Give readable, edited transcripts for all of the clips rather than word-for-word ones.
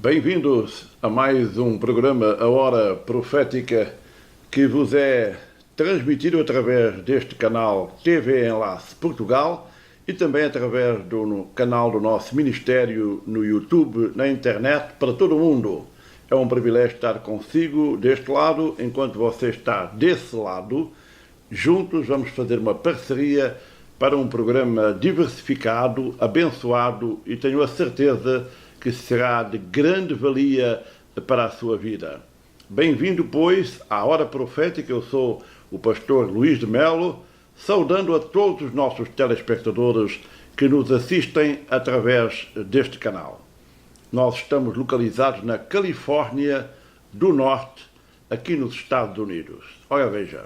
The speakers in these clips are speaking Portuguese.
Bem-vindos a mais um programa A Hora Profética que vos é transmitido através deste canal TV Enlace Portugal e também através do canal do nosso Ministério no YouTube, na internet, para todo o mundo. É um privilégio estar consigo deste lado, enquanto você está desse lado. Juntos vamos fazer uma parceria para um programa diversificado, abençoado e tenho a certeza que será de grande valia para a sua vida. Bem-vindo, pois, à Hora Profética. Eu sou o pastor Luís de Melo, saudando a todos os nossos telespectadores que nos assistem através deste canal. Nós estamos localizados na Califórnia do Norte, aqui nos Estados Unidos. Olha, veja.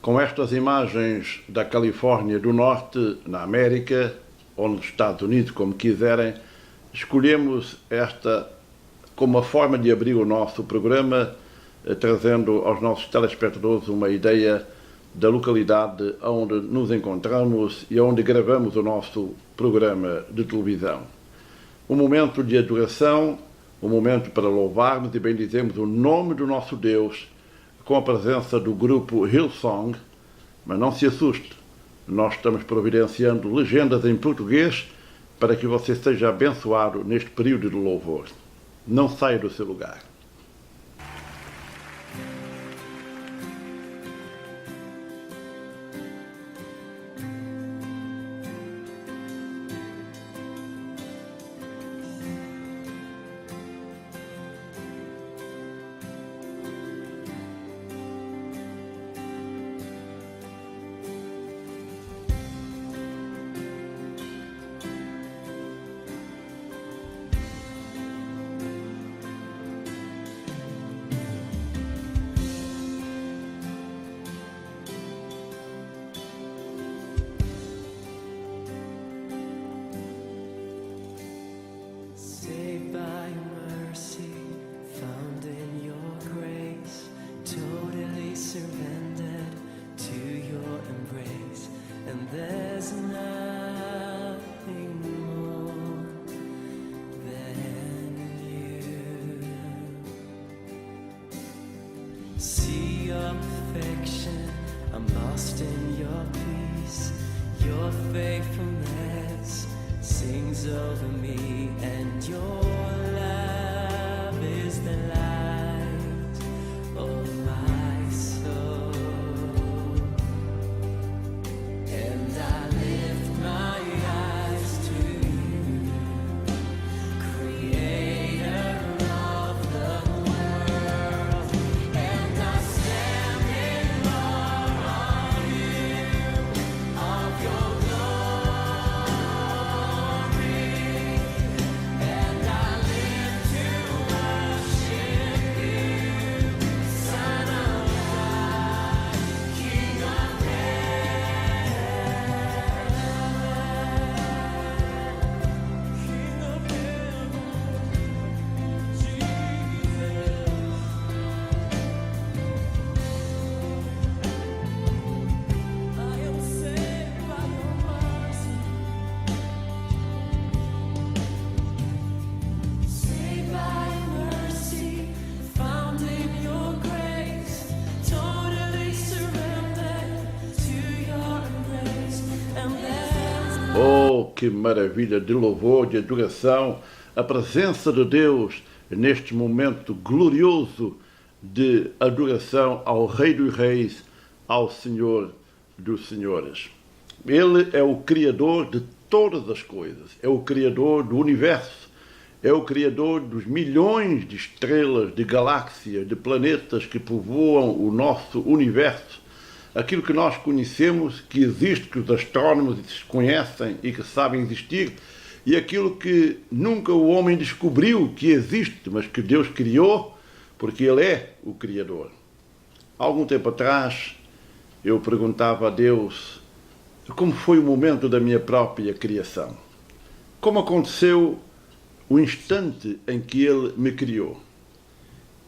Com estas imagens da Califórnia do Norte, na América, ou nos Estados Unidos, como quiserem, escolhemos esta como uma forma de abrir o nosso programa, trazendo aos nossos telespectadores uma ideia da localidade onde nos encontramos e onde gravamos o nosso programa de televisão. Um momento de adoração, um momento para louvarmos e bendizermos o nome do nosso Deus, com a presença do grupo Hillsong, mas não se assuste, nós estamos providenciando legendas em português para que você seja abençoado neste período de louvor. Não saia do seu lugar. And I Oh, que maravilha de louvor, de adoração, a presença de Deus neste momento glorioso de adoração ao Rei dos Reis, ao Senhor dos Senhores. Ele é o Criador de todas as coisas, é o Criador do universo, é o Criador dos milhões de estrelas, de galáxias, de planetas que povoam o nosso universo. Aquilo que nós conhecemos, que existe, que os astrônomos conhecem e que sabem existir, e aquilo que nunca o homem descobriu que existe, mas que Deus criou, porque Ele é o Criador. Há algum tempo atrás, eu perguntava a Deus como foi o momento da minha própria criação. Como aconteceu o instante em que Ele me criou.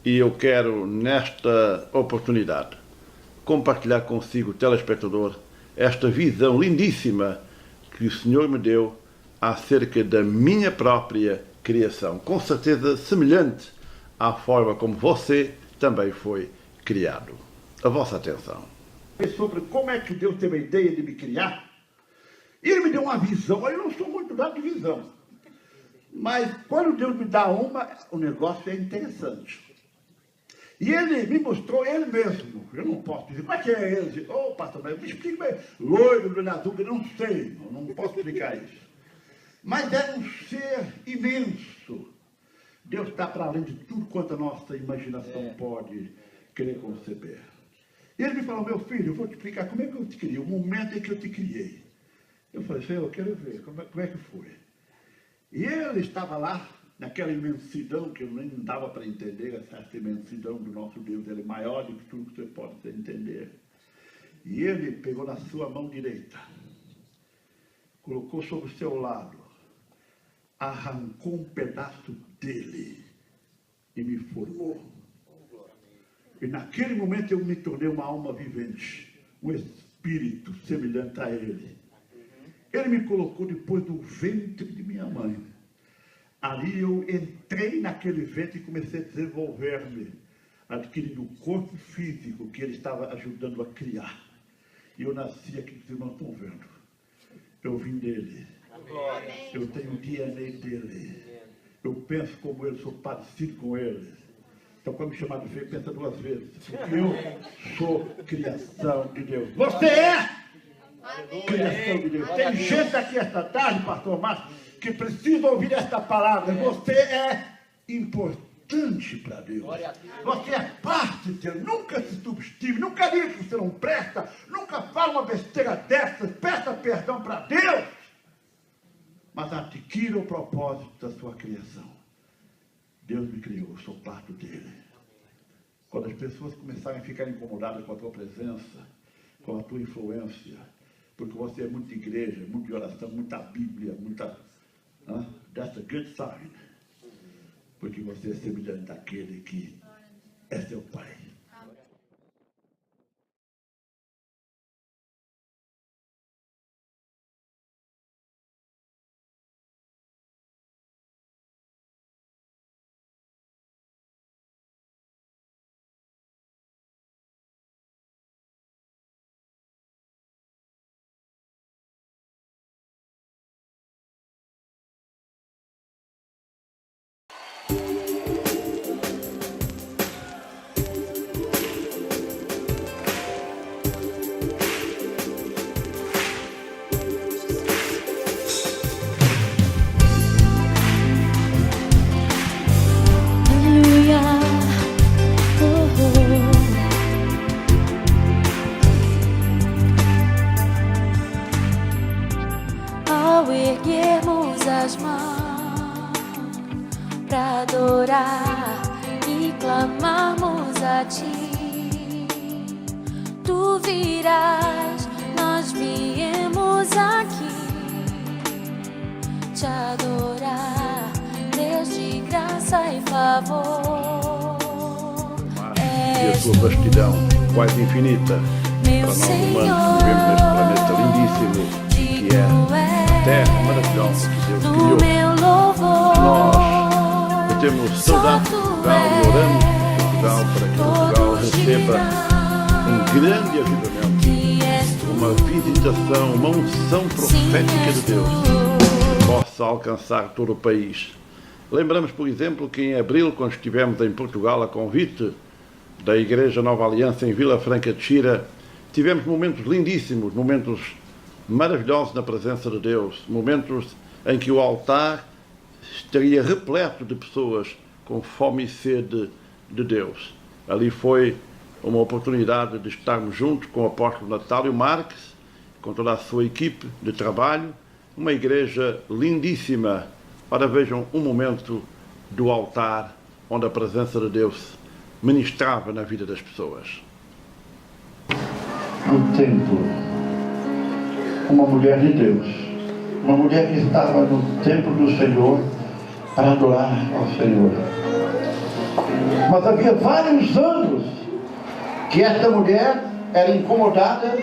E eu quero, nesta oportunidade, compartilhar consigo, telespectador, esta visão lindíssima que o Senhor me deu acerca da minha própria criação. Com certeza semelhante à forma como você também foi criado. A vossa atenção. Sobre como é que Deus teve a ideia de me criar, e Ele me deu uma visão. Eu não sou muito dado de visão, mas quando Deus me dá uma, o negócio é interessante. E Ele me mostrou Ele mesmo. Eu não posso dizer, como é que é Ele? Ô, pastor, me explica, loiro, do azul, eu não sei, eu não posso explicar isso. Mas é um ser imenso. Deus está para além de tudo quanto a nossa imaginação pode querer conceber. E Ele me falou, meu filho, eu vou te explicar como é que eu te criei, o momento em que eu te criei. Eu falei, Senhor, eu quero ver, como é que foi? E Ele estava lá, naquela imensidão que eu nem dava para entender, essa imensidão do nosso Deus, Ele é maior do que tudo que você pode entender. E Ele pegou na sua mão direita, colocou sobre o seu lado, arrancou um pedaço dele e me formou. E naquele momento eu me tornei uma alma vivente, um espírito semelhante a Ele. Ele me colocou depois do ventre de minha mãe. Ali eu entrei naquele ventre e comecei a desenvolver-me, adquirindo o corpo físico que Ele estava ajudando a criar. E eu nasci aqui, que vocês não estão vendo. Eu vim dele. Eu tenho o DNA dele. Eu penso como ele, sou parecido com ele. Então, quando me chamar de feio, pensa duas vezes. Porque eu sou criação de Deus. Você é criação de Deus. Tem gente aqui esta tarde, pastor Márcio, que precisa ouvir esta palavra. Você é importante para Deus. Você é parte dele. Nunca se subestime. Nunca diga que você não presta. Nunca fala uma besteira dessas. Peça perdão para Deus. Mas adquira o propósito da sua criação. Deus me criou, eu sou parte dele. Quando as pessoas começarem a ficar incomodadas com a tua presença, com a tua influência, porque você é muita igreja, muita oração, muita Bíblia, muita... That's a good sign. Porque você é semelhante àquele que é seu Pai. As mãos para adorar e clamarmos a Ti. Tu virás, nós viemos aqui te adorar, Deus de graça e favor. E a sua vastidão quase infinita para nós humanos que vivemos neste planeta lindíssimo que é terra maravilhosa que Deus criou. Nós temos saudade de Portugal e oramos por Portugal para que Portugal receba um grande avivamento uma visitação, uma unção profética de Deus possa alcançar todo o país. Lembramos, por exemplo, que em abril, quando estivemos em Portugal a convite da Igreja Nova Aliança em Vila Franca de Xira, tivemos momentos lindíssimos, momentos maravilhosos na presença de Deus, momentos em que o altar estaria repleto de pessoas com fome e sede de Deus. Ali foi uma oportunidade de estarmos juntos com o apóstolo Natálio Marques, com toda a sua equipe de trabalho, uma igreja lindíssima. Ora, vejam um momento do altar onde a presença de Deus ministrava na vida das pessoas. No templo, uma mulher de Deus, uma mulher que estava no templo do Senhor para adorar ao Senhor. Mas havia vários anos que esta mulher era incomodada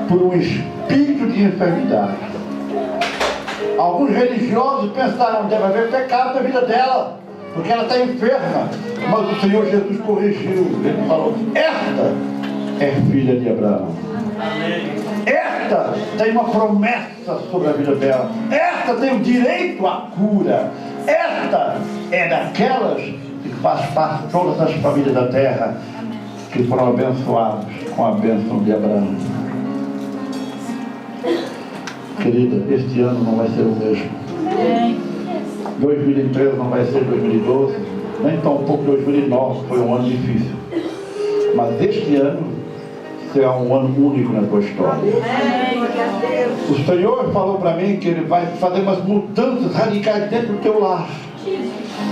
por um espírito de enfermidade. Alguns religiosos pensaram, deve haver pecado na vida dela, porque ela está enferma. Mas o Senhor Jesus corrigiu. Ele falou, esta é filha de Abraão. Esta tem uma promessa sobre a vida dela. Esta tem o direito à cura. Esta é daquelas que faz parte de todas as famílias da terra que foram abençoados com a bênção de Abraão. Querida, este ano não vai ser o mesmo. 2013 não vai ser 2012, nem tão pouco 2009, foi um ano difícil. Mas este ano será um ano único na tua história. O Senhor falou para mim que Ele vai fazer umas mudanças radicais dentro do teu lar.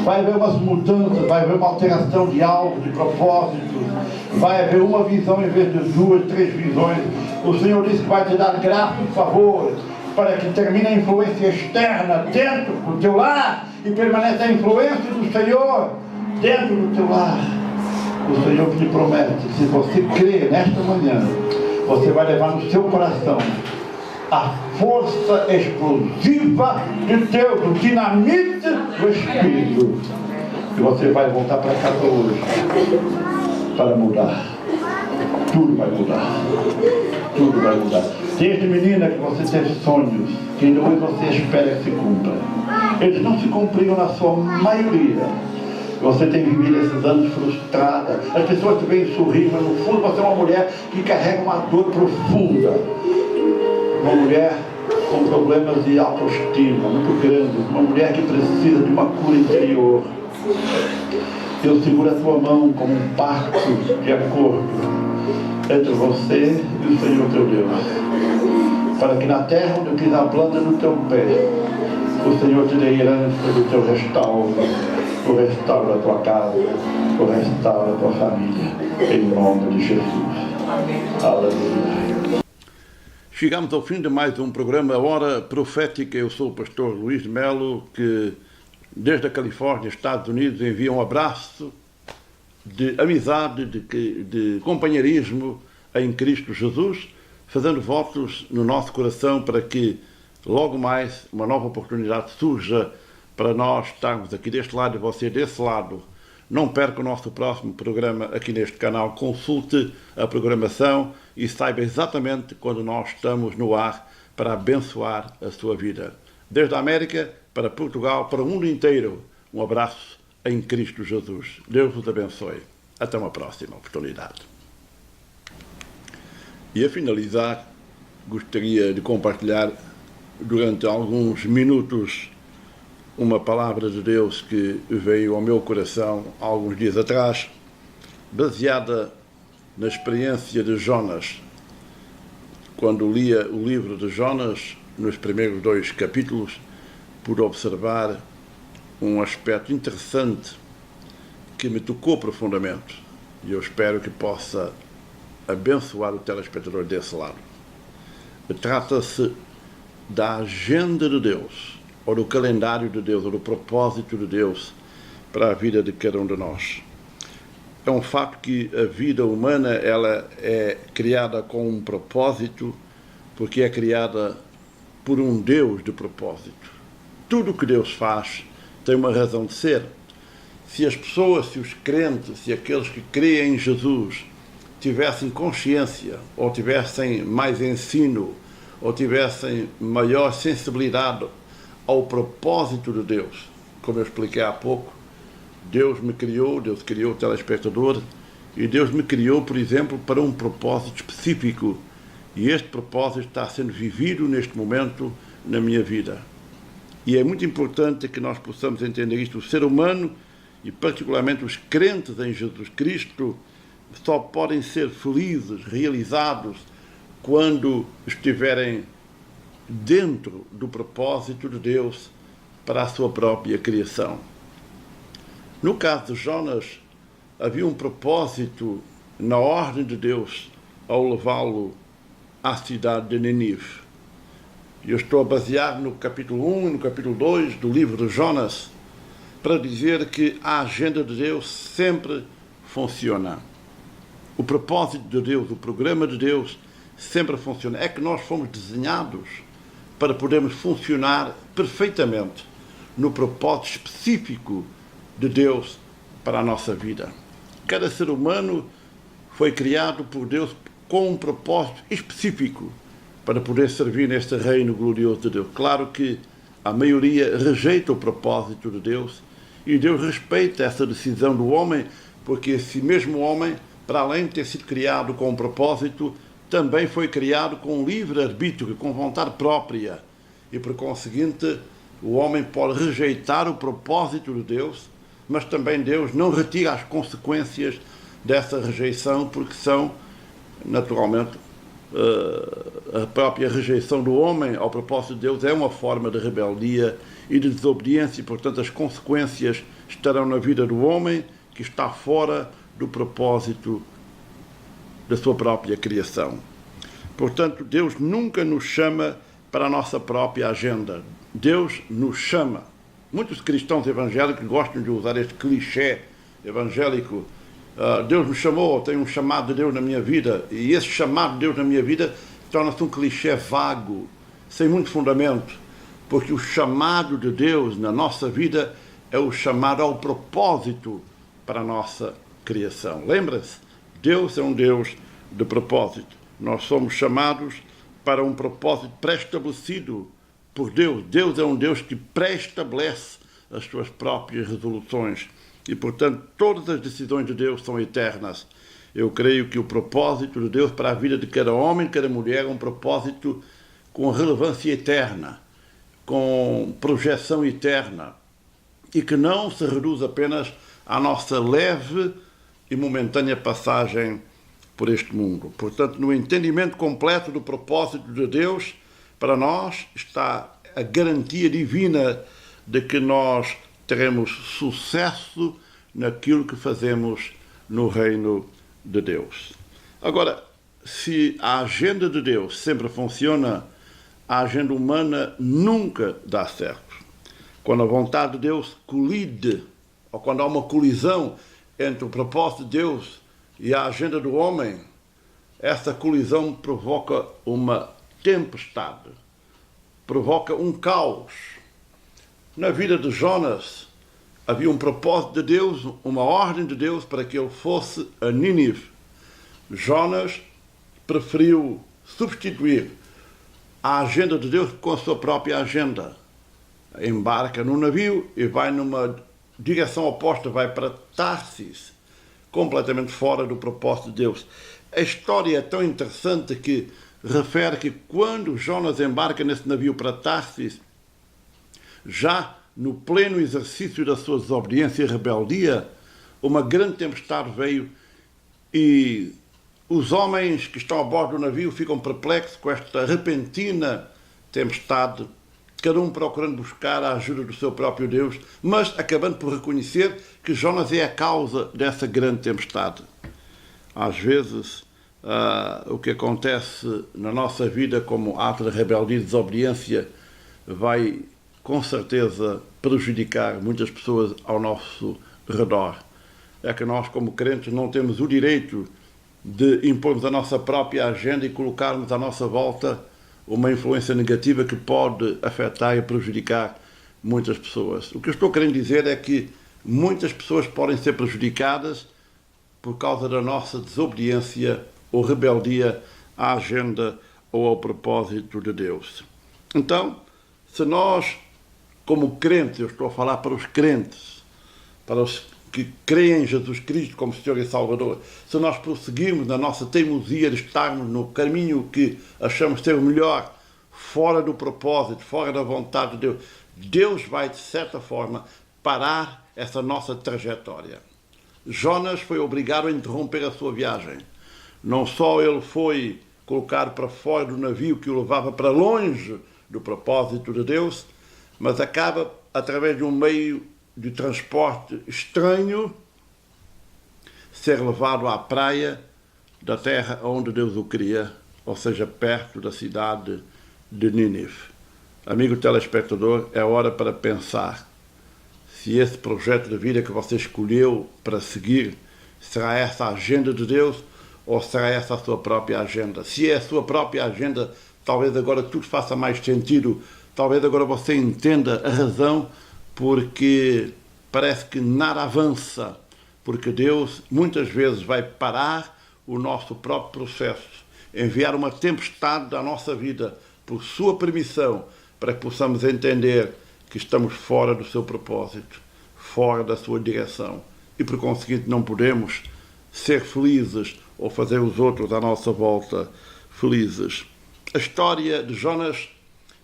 Vai haver umas mudanças, vai haver uma alteração de algo, de propósito. Vai haver uma visão em vez de 2, 3 visões. O Senhor disse que vai te dar graça e favor para que termine a influência externa dentro do teu lar e permaneça a influência do Senhor dentro do teu lar. O Senhor te promete que se você crer nesta manhã, você vai levar no seu coração a força explosiva de Deus, o dinamite do Espírito. E você vai voltar para casa hoje para mudar. Tudo vai mudar. Tudo vai mudar. Desde menina que você teve sonhos, que hoje você espera que se cumpra. Eles não se cumpriram na sua maioria. Você tem vivido esses anos frustrada. As pessoas te veem sorrir, mas no fundo você é uma mulher que carrega uma dor profunda. Uma mulher com problemas de autoestima muito grandes. Uma mulher que precisa de uma cura interior. Eu seguro a tua mão como um pacto de acordo entre você e o Senhor teu Deus. Para que na terra onde eu pisar a planta do teu pé, o Senhor te dê herança do teu restauro. O restauro da tua casa, o restauro da tua família, em nome de Jesus. Aleluia. Chegamos ao fim de mais um programa Hora Profética. Eu sou o pastor Luís de Melo, que desde a Califórnia, Estados Unidos, envia um abraço de amizade, de companheirismo em Cristo Jesus, fazendo votos no nosso coração para que logo mais uma nova oportunidade surja para nós estarmos aqui deste lado e você desse lado. Não perca o nosso próximo programa aqui neste canal. Consulte a programação e saiba exatamente quando nós estamos no ar para abençoar a sua vida. Desde a América, para Portugal, para o mundo inteiro, um abraço em Cristo Jesus. Deus vos abençoe. Até uma próxima oportunidade. E a finalizar, gostaria de compartilhar durante alguns minutos uma palavra de Deus que veio ao meu coração há alguns dias atrás, baseada na experiência de Jonas. Quando lia o livro de Jonas, nos primeiros 2 capítulos, pude observar um aspecto interessante que me tocou profundamente e eu espero que possa abençoar o telespectador desse lado. Trata-se da agenda de Deus, ou do calendário de Deus, ou do propósito de Deus para a vida de cada um de nós. É um fato que a vida humana ela é criada com um propósito, porque é criada por um Deus de propósito. Tudo o que Deus faz tem uma razão de ser. Se as pessoas, se os crentes, se aqueles que creem em Jesus tivessem consciência, ou tivessem mais ensino, ou tivessem maior sensibilidade ao propósito de Deus. Como eu expliquei há pouco, Deus me criou, Deus criou o telespectador, e Deus me criou, por exemplo, para um propósito específico. E este propósito está sendo vivido neste momento na minha vida. E é muito importante que nós possamos entender isto. O ser humano, e particularmente os crentes em Jesus Cristo, só podem ser felizes, realizados, quando estiverem dentro do propósito de Deus para a sua própria criação. No caso de Jonas, havia um propósito na ordem de Deus ao levá-lo à cidade de Nínive. Eu estou a basear no capítulo 1 e no capítulo 2 do livro de Jonas para dizer que a agenda de Deus sempre funciona. O propósito de Deus, o programa de Deus sempre funciona. É que nós fomos desenhados para podermos funcionar perfeitamente no propósito específico de Deus para a nossa vida. Cada ser humano foi criado por Deus com um propósito específico para poder servir neste reino glorioso de Deus. Claro que a maioria rejeita o propósito de Deus e Deus respeita essa decisão do homem, porque esse mesmo homem, para além de ter sido criado com um propósito, também foi criado com livre-arbítrio, com vontade própria. E, por conseguinte, o homem pode rejeitar o propósito de Deus, mas também Deus não retira as consequências dessa rejeição, porque são, naturalmente, a própria rejeição do homem ao propósito de Deus é uma forma de rebeldia e de desobediência, e, portanto, as consequências estarão na vida do homem que está fora do propósito da sua própria criação. Portanto, Deus nunca nos chama para a nossa própria agenda. Deus nos chama. Muitos cristãos evangélicos gostam de usar este clichê evangélico. Deus me chamou, eu tenho um chamado de Deus na minha vida, e esse chamado de Deus na minha vida torna-se um clichê vago, sem muito fundamento, porque o chamado de Deus na nossa vida é o chamado ao propósito para a nossa criação. Lembra-se? Deus é um Deus de propósito. Nós somos chamados para um propósito pré-estabelecido por Deus. Deus é um Deus que pré-estabelece as suas próprias resoluções. E, portanto, todas as decisões de Deus são eternas. Eu creio que o propósito de Deus para a vida de cada homem e cada mulher é um propósito com relevância eterna, com projeção eterna, e que não se reduz apenas à nossa leve e momentânea passagem por este mundo. Portanto, no entendimento completo do propósito de Deus, para nós está a garantia divina de que nós teremos sucesso naquilo que fazemos no reino de Deus. Agora, se a agenda de Deus sempre funciona, a agenda humana nunca dá certo. Quando a vontade de Deus colide, ou quando há uma colisão entre o propósito de Deus e a agenda do homem, essa colisão provoca uma tempestade, provoca um caos. Na vida de Jonas, havia um propósito de Deus, uma ordem de Deus para que ele fosse a Nínive. Jonas preferiu substituir a agenda de Deus com a sua própria agenda. Embarca no navio e vai numa direção oposta, vai para Tarsis, completamente fora do propósito de Deus. A história é tão interessante que refere que quando Jonas embarca nesse navio para Tarsis, já no pleno exercício da sua desobediência e rebeldia, uma grande tempestade veio e os homens que estão a bordo do navio ficam perplexos com esta repentina tempestade, cada um procurando buscar a ajuda do seu próprio Deus, mas acabando por reconhecer que Jonas é a causa dessa grande tempestade. Às vezes, o que acontece na nossa vida como ato de rebeldia e desobediência vai, com certeza, prejudicar muitas pessoas ao nosso redor. É que nós, como crentes, não temos o direito de impormos a nossa própria agenda e colocarmos à nossa volta uma influência negativa que pode afetar e prejudicar muitas pessoas. O que eu estou querendo dizer é que muitas pessoas podem ser prejudicadas por causa da nossa desobediência ou rebeldia à agenda ou ao propósito de Deus. Então, se nós, como crentes, eu estou a falar para os crentes, para os que creem em Jesus Cristo como Senhor e Salvador, se nós prosseguirmos na nossa teimosia de estarmos no caminho que achamos ser o melhor, fora do propósito, fora da vontade de Deus, Deus vai, de certa forma, parar essa nossa trajetória. Jonas foi obrigado a interromper a sua viagem. Não só ele foi colocado para fora do navio que o levava para longe do propósito de Deus, mas acaba, através de um meio de transporte estranho, ser levado à praia da terra onde Deus o queria, ou seja, perto da cidade de Nínive. Amigo telespectador, é hora para pensar se esse projeto de vida que você escolheu para seguir será essa a agenda de Deus ou será essa a sua própria agenda. Se é a sua própria agenda, talvez agora tudo faça mais sentido, talvez agora você entenda a razão porque parece que nada avança, porque Deus muitas vezes vai parar o nosso próprio processo, enviar uma tempestade da nossa vida por sua permissão, para que possamos entender que estamos fora do seu propósito, fora da sua direção, e por conseguinte não podemos ser felizes ou fazer os outros à nossa volta felizes. A história de Jonas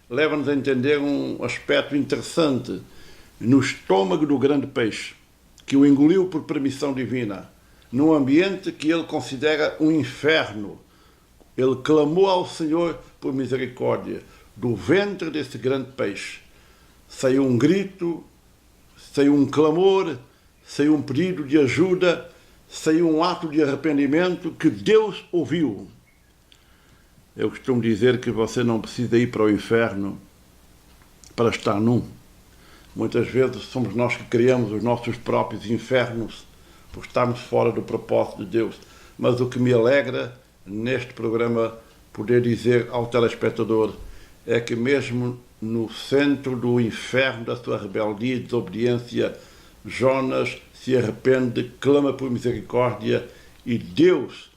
leva-nos a entender um aspecto interessante no estômago do grande peixe, que o engoliu por permissão divina, num ambiente que ele considera um inferno. Ele clamou ao Senhor por misericórdia. Do ventre desse grande peixe saiu um grito, saiu um clamor, saiu um pedido de ajuda, saiu um ato de arrependimento que Deus ouviu. Eu costumo dizer que você não precisa ir para o inferno para estar num. Muitas vezes somos nós que criamos os nossos próprios infernos por estarmos fora do propósito de Deus. Mas o que me alegra neste programa poder dizer ao telespectador é que mesmo no centro do inferno da sua rebeldia e desobediência, Jonas se arrepende, clama por misericórdia e Deus,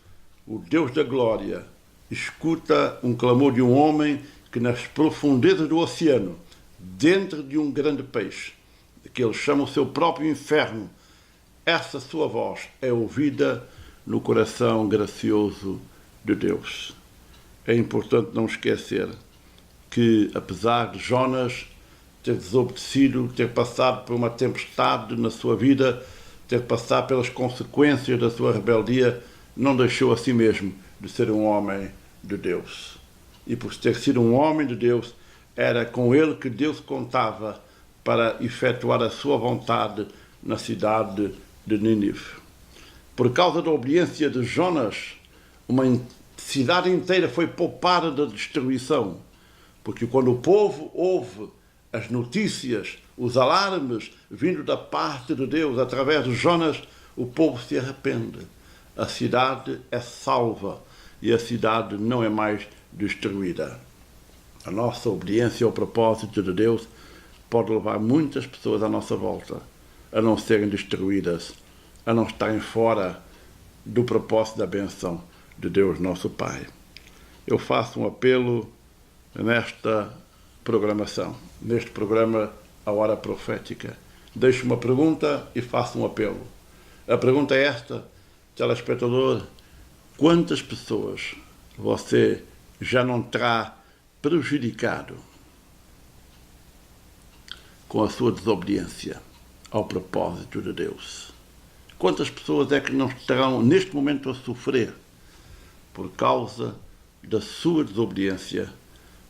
o Deus da glória, escuta um clamor de um homem que nas profundezas do oceano, dentro de um grande peixe, que ele chama o seu próprio inferno, essa sua voz é ouvida no coração gracioso de Deus. É importante não esquecer que, apesar de Jonas ter desobedecido, ter passado por uma tempestade na sua vida, ter passado pelas consequências da sua rebeldia, não deixou a si mesmo de ser um homem de Deus. E por ter sido um homem de Deus, era com ele que Deus contava para efetuar a sua vontade na cidade de Nínive. Por causa da obediência de Jonas, uma cidade inteira foi poupada da destruição, porque quando o povo ouve as notícias, os alarmes vindo da parte de Deus através de Jonas, o povo se arrepende. A cidade é salva e a cidade não é mais destruída. A nossa obediência ao propósito de Deus pode levar muitas pessoas à nossa volta a não serem destruídas, a não estarem fora do propósito da bênção de Deus, nosso Pai. Eu faço um apelo nesta programação, neste programa A Hora Profética. Deixo uma pergunta e faço um apelo. A pergunta é esta, telespectador: quantas pessoas você já não terá prejudicado com a sua desobediência ao propósito de Deus? Quantas pessoas é que não estarão neste momento a sofrer por causa da sua desobediência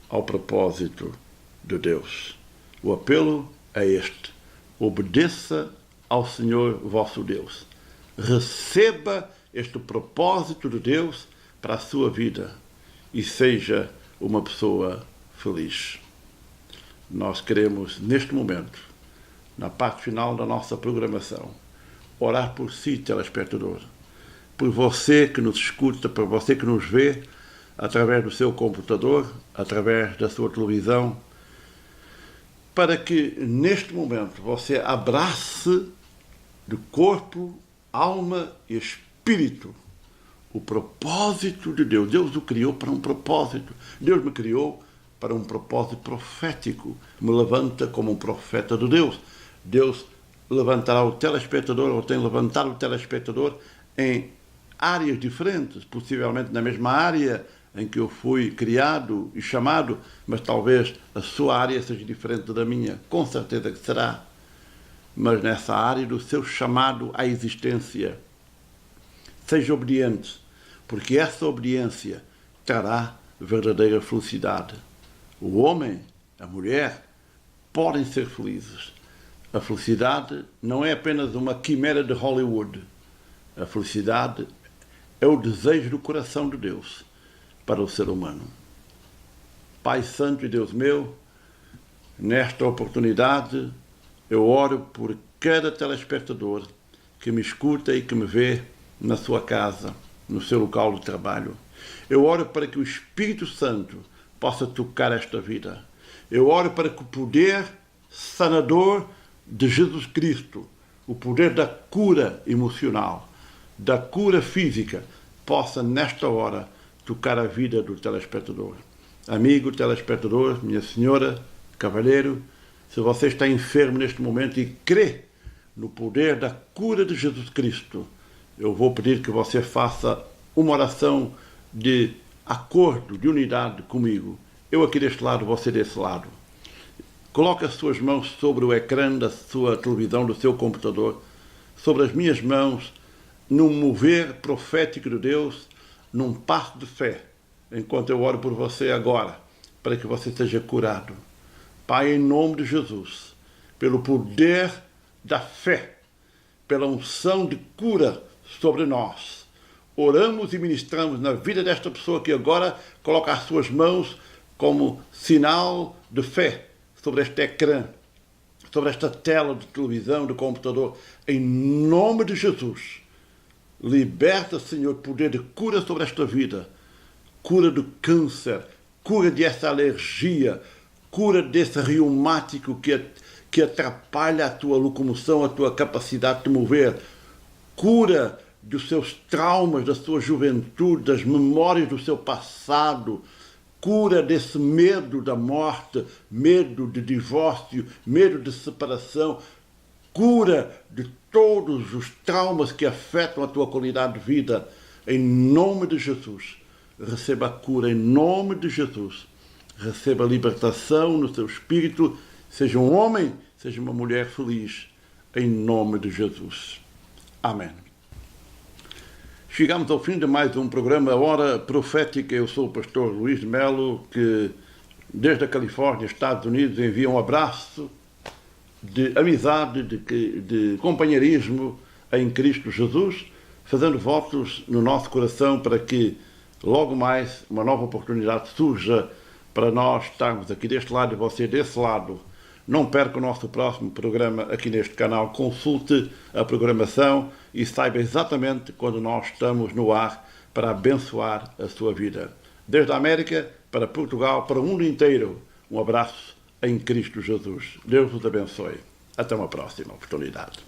ao propósito de Deus? O apelo é este: obedeça ao Senhor vosso Deus. Receba este propósito de Deus para a sua vida e seja uma pessoa feliz. Nós queremos, neste momento, na parte final da nossa programação, orar por si, telespectador, por você que nos escuta, por você que nos vê através do seu computador, através da sua televisão, para que neste momento você abrace de corpo, alma e espírito espírito. O propósito de Deus. Deus o criou para um propósito. Deus me criou para um propósito profético. Me levanta como um profeta de Deus. Deus levantará o telespectador, ou tem levantado o telespectador em áreas diferentes, possivelmente na mesma área em que eu fui criado e chamado, mas talvez a sua área seja diferente da minha. Com certeza que será. Mas nessa área do seu chamado à existência, seja obediente, porque essa obediência trará verdadeira felicidade. O homem, a mulher, podem ser felizes. A felicidade não é apenas uma quimera de Hollywood. A felicidade é o desejo do coração de Deus para o ser humano. Pai Santo e Deus meu, nesta oportunidade, eu oro por cada telespectador que me escuta e que me vê na sua casa, no seu local de trabalho. Eu oro para que o Espírito Santo possa tocar esta vida. Eu oro para que o poder sanador de Jesus Cristo, o poder da cura emocional, da cura física, possa nesta hora tocar a vida do telespectador. Amigo telespectador, minha senhora, cavalheiro, se você está enfermo neste momento e crê no poder da cura de Jesus Cristo, eu vou pedir que você faça uma oração de acordo, de unidade comigo. Eu aqui deste lado, você desse lado. Coloque as suas mãos sobre o ecrã da sua televisão, do seu computador, sobre as minhas mãos, num mover profético de Deus, num passo de fé, enquanto eu oro por você agora, para que você seja curado. Pai, em nome de Jesus, pelo poder da fé, pela unção de cura sobre nós, oramos e ministramos na vida desta pessoa que agora coloca as suas mãos como sinal de fé sobre este ecrã, sobre esta tela de televisão, de computador. Em nome de Jesus, liberta, Senhor, poder de cura sobre esta vida, cura do câncer, cura dessa alergia, cura desse reumático que atrapalha a tua locomoção, a tua capacidade de mover, cura dos seus traumas, da sua juventude, das memórias do seu passado, cura desse medo da morte, medo de divórcio, medo de separação, cura de todos os traumas que afetam a tua qualidade de vida. Em nome de Jesus, receba a cura. Em nome de Jesus, receba a libertação no seu espírito. Seja um homem, seja uma mulher feliz. Em nome de Jesus. Amém. Chegamos ao fim de mais um programa Hora Profética. Eu sou o pastor Luís de Melo, que desde a Califórnia, Estados Unidos, envia um abraço de amizade, de companheirismo em Cristo Jesus, fazendo votos no nosso coração para que logo mais uma nova oportunidade surja para nós estarmos aqui deste lado e você desse lado. Não perca o nosso próximo programa aqui neste canal. Consulte a programação e saiba exatamente quando nós estamos no ar para abençoar a sua vida. Desde a América, para Portugal, para o mundo inteiro, um abraço em Cristo Jesus. Deus vos abençoe. Até uma próxima oportunidade.